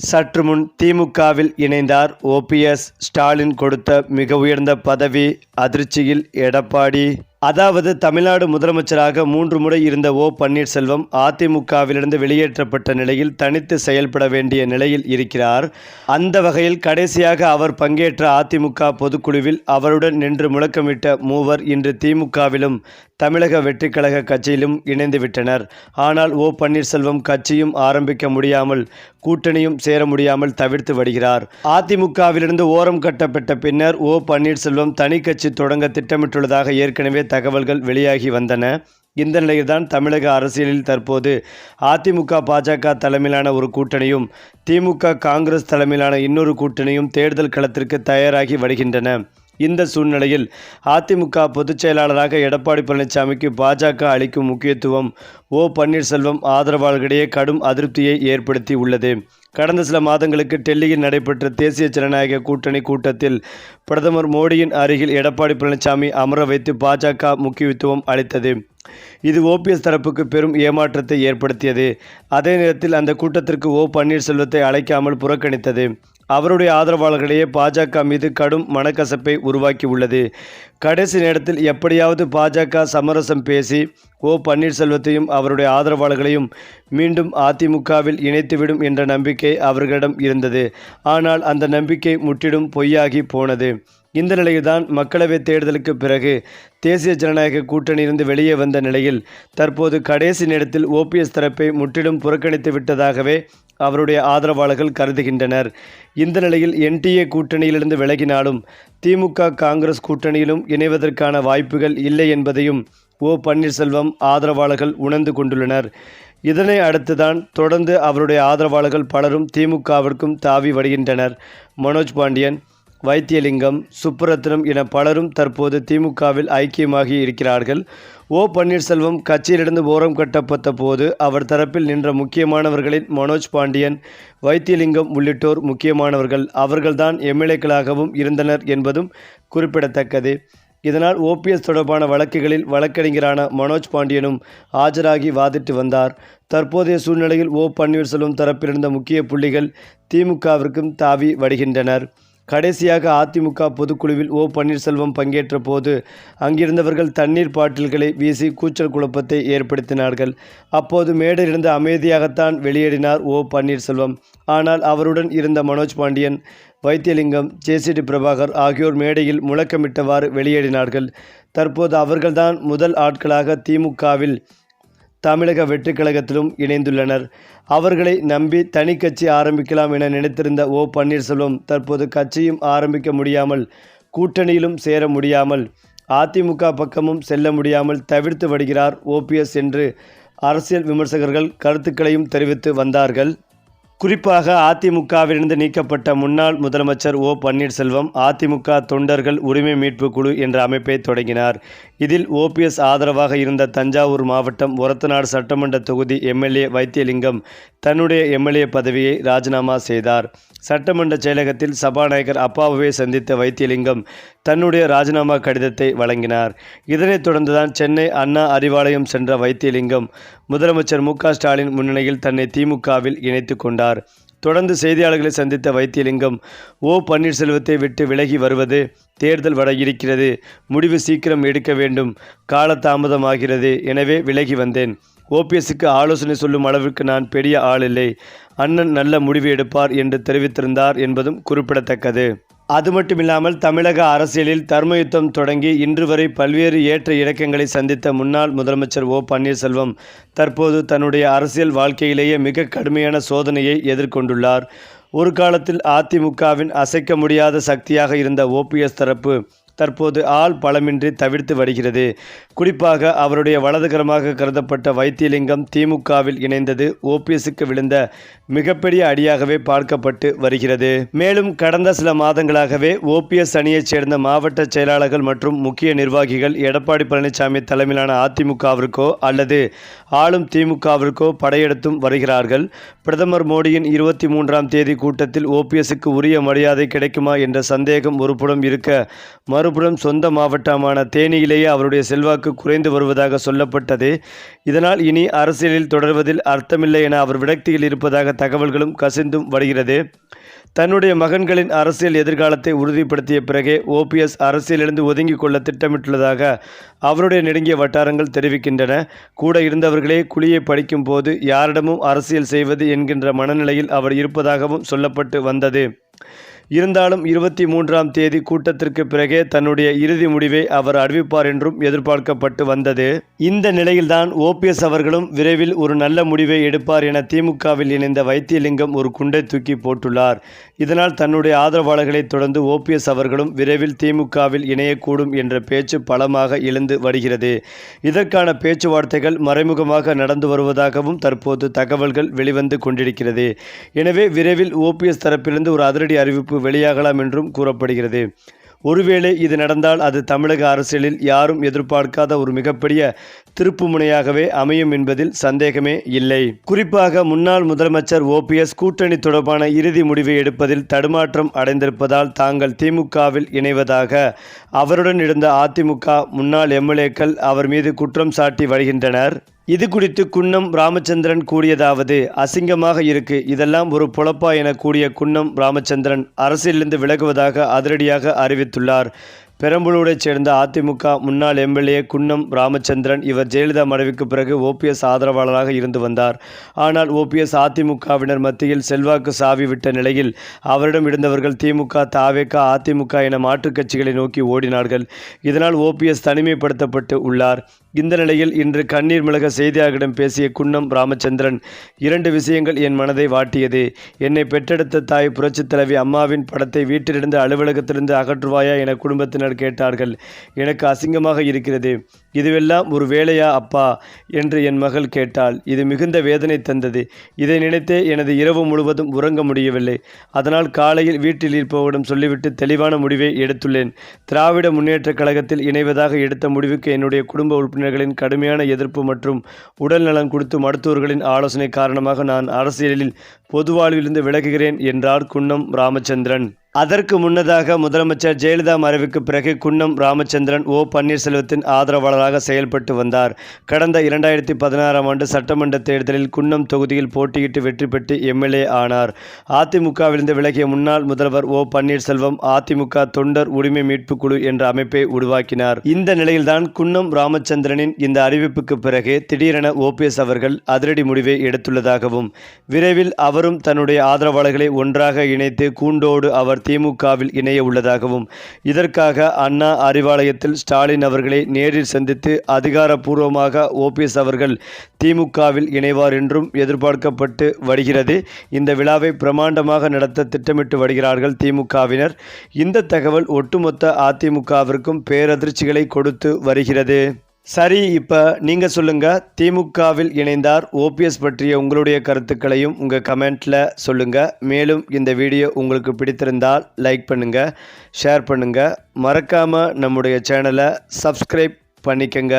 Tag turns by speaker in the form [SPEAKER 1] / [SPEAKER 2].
[SPEAKER 1] சற்று முன் திமுகவில் இணைந்தார் ஓபிஎஸ். ஸ்டாலின் கொடுத்த மிக உயர்ந்த பதவி அதிர்ச்சியில் எடப்பாடி. அதாவது தமிழ்நாடு முதலமைச்சராக 3 முறை இருந்த ஓ பன்னீர்செல்வம் அதிமுகவிலிருந்து வெளியேற்றப்பட்ட நிலையில் தனித்து செயல்பட வேண்டிய நிலையில் இருக்கிறார். அந்த வகையில் கடைசியாக அவர் பங்கேற்ற அதிமுக பொதுக்குழுவில் அவருடன் நின்று முழக்கமிட்ட மூவர் இன்று திமுகவிலும் தமிழக வெற்றிக்கழக கட்சியிலும் இணைந்துவிட்டனர். ஆனால் ஓ பன்னீர்செல்வம் கட்சியும் ஆரம்பிக்க முடியாமல் கூட்டணியும் சேர முடியாமல் தவிர்த்து வருகிறார். அதிமுகவிலிருந்து ஓரம் கட்டப்பட்ட பின்னர் ஓ பன்னீர்செல்வம் தனி கட்சி தொடங்க திட்டமிட்டுள்ளதாக ஏற்கனவே தகவல்கள் வெளியாகி வந்தன. இந்த நிலையில்தான் தமிழக அரசியலில் தற்போது அதிமுக பாஜக தலைமையிலான ஒரு கூட்டணியும் திமுக காங்கிரஸ் தலைமையிலான இன்னொரு கூட்டணியும் தேர்தல் களத்திற்கு தயாராகி வருகின்றன. இந்த சூழ்நிலையில் அதிமுக பொதுச் செயலாளராக எடப்பாடி பழனிசாமிக்கு பாஜக அளிக்கும் முக்கியத்துவம் ஓ பன்னீர்செல்வம் ஆதரவாளர்களிடையே கடும் அதிருப்தியை ஏற்படுத்தி உள்ளது. கடந்த சில மாதங்களுக்கு டெல்லியில் நடைபெற்ற தேசிய ஜனநாயக கூட்டணி கூட்டத்தில் பிரதமர் மோடியின் அருகில் எடப்பாடி பழனிசாமி அமர வைத்து பாஜக முக்கியத்துவம் அளித்தது. இது ஓபிஎஸ் தரப்புக்கு பெரும் ஏமாற்றத்தை ஏற்படுத்தியது. அதே நேரத்தில் அந்த கூட்டத்திற்கு ஓ பன்னீர்செல்வத்தை அழைக்காமல் புறக்கணித்தது. அவருடைய ஆதரவாளர்களிடையே பாஜக மீது கடும் மனக்கசப்பை உருவாக்கியுள்ளது. கடைசி நேரத்தில் எப்படியாவது பாஜக சமரசம் பேசி ஓ பன்னீர்செல்வத்தையும் அவருடைய ஆதரவாளர்களையும் மீண்டும் அதிமுகவில் இணைத்துவிடும் என்ற நம்பிக்கை அவர்களிடம் இருந்தது. ஆனால் அந்த நம்பிக்கை முற்றிலும் பொய்யாகி போனது. இந்த நிலையில்தான் மக்களவைத் தேர்தலுக்கு பிறகு தேசிய ஜனநாயக கூட்டணியிலிருந்து வெளியே வந்த நிலையில் தற்போது கடைசி நேரத்தில் ஓபிஎஸ் தரப்பை முற்றிலும் புறக்கணித்து விட்டதாகவே அவருடைய ஆதரவாளர்கள் கருதுகின்றனர். இந்த நிலையில் என்டிஏ கூட்டணியிலிருந்து விலகினாலும் திமுக காங்கிரஸ் கூட்டணியிலும் இணைவதற்கான வாய்ப்புகள் இல்லை என்பதையும் ஓ பன்னீர்செல்வம் ஆதரவாளர்கள் உணர்ந்து கொண்டுள்ளனர். இதனை அடுத்துதான் தொடர்ந்து அவருடைய ஆதரவாளர்கள் பலரும் திமுகவிற்கும் தாவி வருகின்றனர். மனோஜ் பாண்டியன், வைத்தியலிங்கம், சுப்புரத்னம் என பலரும் தற்போது திமுகவில் ஐக்கியமாகி இருக்கிறார்கள். ஓ பன்னீர்செல்வம் கட்சியிலிருந்து ஓரம் கட்டப்பட்ட போது அவர் தரப்பில் நின்ற முக்கியமானவர்களில் மனோஜ் பாண்டியன், வைத்தியலிங்கம் உள்ளிட்டோர் முக்கியமானவர்கள். அவர்கள்தான் எம்எல்ஏக்களாகவும் இருந்தனர் என்பதும் குறிப்பிடத்தக்கது. இதனால் ஓபிஎஸ் தொடர்பான வழக்குகளில் வழக்கறிஞரான மனோஜ் பாண்டியனும் ஆஜராகி வாதிட்டு வந்தார். தற்போதைய சூழ்நிலையில் ஓ பன்னீர்செல்வம் தரப்பிலிருந்த முக்கிய புள்ளிகள் திமுகவிற்கும் தாவி வருகின்றனர். கடைசியாக அதிமுக பொதுக்குழுவில் ஓ பன்னீர்செல்வம் பங்கேற்ற போது அங்கிருந்தவர்கள் தண்ணீர் பாட்டில்களை வீசி கூச்சல் குழப்பத்தை ஏற்படுத்தினார்கள். அப்போது மேடையிலிருந்து அமைதியாகத்தான் வெளியேறினார் ஓ பன்னீர்செல்வம். ஆனால் அவருடன் இருந்த மனோஜ் பாண்டியன், வைத்தியலிங்கம், ஜேசிடி பிரபாகர் ஆகியோர் மேடையில் முழக்கமிட்டவாறு வெளியேறினார்கள். தற்போது அவர்கள்தான் முதல் ஆட்களாக திமுகவில் தமிழக வெற்றிக்கழகத்திலும் இணைந்துள்ளனர். அவர்களை நம்பி தனி கட்சி ஆரம்பிக்கலாம் என நினைத்திருந்த ஓ பன்னீர்செல்வம் தற்போது கட்சியும் ஆரம்பிக்க முடியாமல், கூட்டணியிலும் சேர முடியாமல், அதிமுக பக்கமும் செல்ல முடியாமல் தவிர்த்து வருகிறார் ஓபிஎஸ் என்று அரசியல் விமர்சகர்கள் கருத்துக்களையும் தெரிவித்து வந்தார்கள். குறிப்பாக அதிமுகவிலிருந்து நீக்கப்பட்ட முன்னாள் முதலமைச்சர் ஓ பன்னீர்செல்வம் அதிமுக தொண்டர்கள் உரிமை மீட்பு குழு என்ற அமைப்பை தொடங்கினார். இதில் ஓபிஎஸ் ஆதரவாக இருந்த தஞ்சாவூர் மாவட்டம் ஒரத்தநாடு சட்டமன்ற தொகுதி எம்எல்ஏ வைத்தியலிங்கம் தன்னுடைய எம்எல்ஏ பதவியை ராஜினாமா செய்தார். சட்டமன்ற செயலகத்தில் சபாநாயகர் அப்பாவுவை சந்தித்த வைத்தியலிங்கம் தன்னுடைய ராஜினாமா கடிதத்தை வழங்கினார். இதனைத் தொடர்ந்துதான் சென்னை அண்ணா அறிவாலயம் சென்ற வைத்தியலிங்கம் முதலமைச்சர் மு க ஸ்டாலின் முன்னிலையில் தன்னை திமுகவில் இணைத்து கொண்டார். தொடர்ந்து செய்தியாளர்களை சந்தித்த வைத்தியலிங்கம் ஓ பன்னீர்செல்வத்தை விட்டு விலகி வருவது தேர்தல் வர இருக்கிறது, முடிவு சீக்கிரம் எடுக்க வேண்டும், காலதாமதமாகிறது, எனவே விலகி வந்தேன். ஓபிஎஸ்க்கு ஆலோசனை சொல்லும் அளவிற்கு நான் பெரிய ஆள் இல்லை, அண்ணன் நல்ல முடிவு எடுப்பார் என்று தெரிவித்திருந்தார் என்பதும் குறிப்பிடத்தக்கது. அது மட்டுமில்லாமல் தமிழக அரசியலில் தர்மயுத்தம் தொடங்கி இன்று வரை பல்வேறு ஏற்ற இறக்கங்களை சந்தித்த முன்னாள் முதலமைச்சர் ஓ பன்னீர்செல்வம் தற்போது தன்னுடைய அரசியல் வாழ்க்கையிலேயே மிக கடுமையான சோதனையை எதிர்கொண்டுள்ளார். ஒரு காலத்தில் அதிமுகவின் அசைக்க முடியாத சக்தியாக இருந்த ஓபிஎஸ் தரப்பு தற்போது ஆள் பலமின்றி தவிர்த்து வருகிறது. குறிப்பாக அவருடைய வலதுகரமாக கருதப்பட்ட வைத்தியலிங்கம் திமுகவில் இணைந்தது ஓபிஎஸ்க்கு விழுந்த மிகப்பெரிய அடியாகவே பார்க்கப்பட்டு வருகிறது. மேலும் கடந்த சில மாதங்களாகவே ஓபிஎஸ் அணியைச் சேர்ந்த மாவட்ட செயலாளர்கள் மற்றும் முக்கிய நிர்வாகிகள் எடப்பாடி பழனிசாமி தலைமையிலான அதிமுகவிற்கோ அல்லது ஆளும் திமுகவிற்கோ படையெடுத்தும் வருகிறார்கள். பிரதமர் மோடியின் 23ஆம் தேதி கூட்டத்தில் ஓபிஎஸ்க்கு உரிய மரியாதை கிடைக்குமா என்ற சந்தேகம் ஒருபுறம் இருக்க, மறு மறுபுறம் சொந்த மாவட்டமான தேனியிலேயே அவருடைய செல்வாக்கு குறைந்து வருவதாக சொல்லப்பட்டது. இதனால் இனி அரசியலில் தொடர்வதில் அர்த்தமில்லை என அவர் விரக்தியில் இருப்பதாக தகவல்களும் கசிந்தும் வருகிறது. தன்னுடைய மகன்களின் அரசியல் எதிர்காலத்தை உறுதிப்படுத்திய பிறகே ஓபிஎஸ் அரசியலிருந்து ஒதுங்கிக் கொள்ள திட்டமிட்டுள்ளதாக அவருடைய நெருங்கிய வட்டாரங்கள் தெரிவிக்கின்றன. கூட இருந்தவர்களே குழியை படிக்கும் போது யாரிடமும் அரசியல் செய்வது என்கின்ற மனநிலையில் அவர் இருப்பதாகவும் சொல்லப்பட்டு வந்தது. இருந்தாலும் 23ஆம் தேதி கூட்டத்திற்கு பிறகே தன்னுடைய இறுதி முடிவை அவர் அறிவிப்பார் என்றும் எதிர்பார்க்கப்பட்டு வந்தது. இந்த நிலையில்தான் ஓபிஎஸ் அவர்களும் விரைவில் ஒரு நல்ல முடிவை எடுப்பார் என திமுகவில் இணைந்த வைத்தியலிங்கம் ஒரு குண்டை தூக்கி போட்டுள்ளார். இதனால் தன்னுடைய ஆதரவாளர்களை தொடர்ந்து ஓபிஎஸ் அவர்களும் விரைவில் திமுகவில் இணையக்கூடும் என்ற பேச்சு பலமாக எழுந்து வருகிறது. இதற்கான பேச்சுவார்த்தைகள் மறைமுகமாக நடந்து வருவதாகவும் தற்போது தகவல்கள் வெளிவந்து கொண்டிருக்கிறது. எனவே விரைவில் ஓபிஎஸ் தரப்பிலிருந்து ஒரு அதிரடி அறிவிப்பு வெளியாகலாம் என்றும் கூறப்படுகிறது. ஒருவேளை இது நடந்தால் அது தமிழக அரசியலில் யாரும் எதிர்பார்க்காத ஒரு மிகப்பெரிய திருப்புமுனையாகவே அமையும் என்பதில் சந்தேகமே இல்லை. குறிப்பாக முன்னாள் முதலமைச்சர் ஓபிஎஸ் கூட்டணி தொடர்பான இறுதி முடிவை எடுப்பதில் தடுமாற்றம் அடைந்திருப்பதால் தாங்கள் திமுகவில் இணைவதாக அவருடன் இருந்த அதிமுக முன்னாள் எம்எல்ஏக்கள் அவர் மீது குற்றம் சாட்டி வருகின்றனர். இது குறித்து குன்னம் ராமச்சந்திரன் கூறியதாவது: அசிங்கமாக இருக்கு, இதெல்லாம் ஒரு பொழப்பா என கூறிய குன்னம் ராமச்சந்திரன் அரசியலிருந்து விலகுவதாக அதிரடியாக அறிவித்துள்ளார். பெரம்பலூரைச் சேர்ந்த அதிமுக முன்னாள் எம்எல்ஏ குன்னம் ராமச்சந்திரன் இவர் ஜெயலலிதா மறைவுக்கு பிறகு ஓபிஎஸ் ஆதரவாளராக இருந்து வந்தார். ஆனால் ஓபிஎஸ் அதிமுகவினர் மத்தியில் செல்வாக்கு சாவி விட்ட நிலையில் அவரிடம் இருந்தவர்கள் திமுக, தவேக, அதிமுக என மாற்றுக் கட்சிகளை நோக்கி ஓடினார்கள். இதனால் ஓபிஎஸ் தனிமைப்படுத்தப்பட்டு உள்ளார். இந்த நிலையில் இன்று கண்ணீர் மிளக செய்தியாளர்களிடம் பேசிய குன்னம் ராமச்சந்திரன், 2 விஷயங்கள் என் மனதை வாட்டியது. என்னை பெற்றெடுத்த தாய் புரட்சித் தலைவி அம்மாவின் படத்தை வீட்டிலிருந்து அலுவலகத்திலிருந்து அகற்றுவாயா என குடும்பத்தினர் கேட்டார்கள். எனக்கு அசிங்கமாக இருக்கிறது. இதுவெல்லாம் ஒரு வேலையா அப்பா என்று என் மகள் கேட்டாள். இது மிகுந்த வேதனை தந்தது. இதை நினைத்தே எனது இரவு முழுவதும் உறங்க முடியவில்லை. அதனால் காலையில் வீட்டில் இருப்பவரிடம் சொல்லிவிட்டு தெளிவான முடிவை எடுத்துள்ளேன். திராவிட முன்னேற்றக் கழகத்தில் இணைவதாக எடுத்த முடிவுக்கு என்னுடைய குடும்ப உறுப்பினர்களின் கடுமையான எதிர்ப்பு மற்றும் உடல் நலன் குறித்து மருத்துவர்களின் ஆலோசனை காரணமாக நான் அரசியலில் பொது வாழ்விலிருந்து விலகுகிறேன் என்றார் குன்னம் ராமச்சந்திரன். அதற்கு முன்னதாக முதலமைச்சர் ஜெயலலிதா மறைவுக்கு பிறகு குன்னம் ராமச்சந்திரன் ஓ பன்னீர்செல்வத்தின் ஆதரவாளராக செயல்பட்டு வந்தார். கடந்த 2016ஆம் ஆண்டு சட்டமன்ற தேர்தலில் குன்னம் தொகுதியில் போட்டியிட்டு வெற்றி பெற்று எம்எல்ஏ ஆனார். அதிமுகவிலிருந்து விலகிய முன்னாள் முதல்வர் ஓ பன்னீர்செல்வம் அதிமுக தொண்டர் உரிமை மீட்பு குழு என்ற அமைப்பை உருவாக்கினார். இந்த நிலையில்தான் குன்னம் ராமச்சந்திரனின் இந்த அறிவிப்புக்கு பிறகு திடீரென ஓபிஎஸ் அவர்கள் அதிரடி முடிவை எடுத்துள்ளதாகவும் விரைவில் அவரும் தன்னுடைய ஆதரவாளர்களை ஒன்றாக இணைத்து கூண்டோடு அவர் திமுகவில் இணைய உள்ளதாகவும் இதற்காக அண்ணா அறிவாலயத்தில் ஸ்டாலின் அவர்களை நேரில் சந்தித்து அதிகாரப்பூர்வமாக ஓபிஎஸ் அவர்கள் திமுகவில் இணைவார் என்றும் எதிர்பார்க்கப்பட்டு வருகிறது. இந்த விழாவை பிரமாண்டமாக நடத்த திட்டமிட்டு வருகிறார்கள் திமுகவினர். இந்த தகவல் ஒட்டுமொத்த அதிமுகவிற்கும் பேரதிர்ச்சிகளை கொடுத்து வருகிறது. சரி, இப்போ நீங்கள் சொல்லுங்கள், திமுகவில் இணைந்தார் ஓபிஎஸ் பற்றிய உங்களுடைய கருத்துக்களையும் உங்கள் கமெண்ட்டில் சொல்லுங்கள். மேலும் இந்த வீடியோ உங்களுக்கு பிடித்திருந்தால் லைக் பண்ணுங்கள், ஷேர் பண்ணுங்கள், மறக்காமல் நம்முடைய சேனலை சப்ஸ்கிரைப் பண்ணிக்கங்க.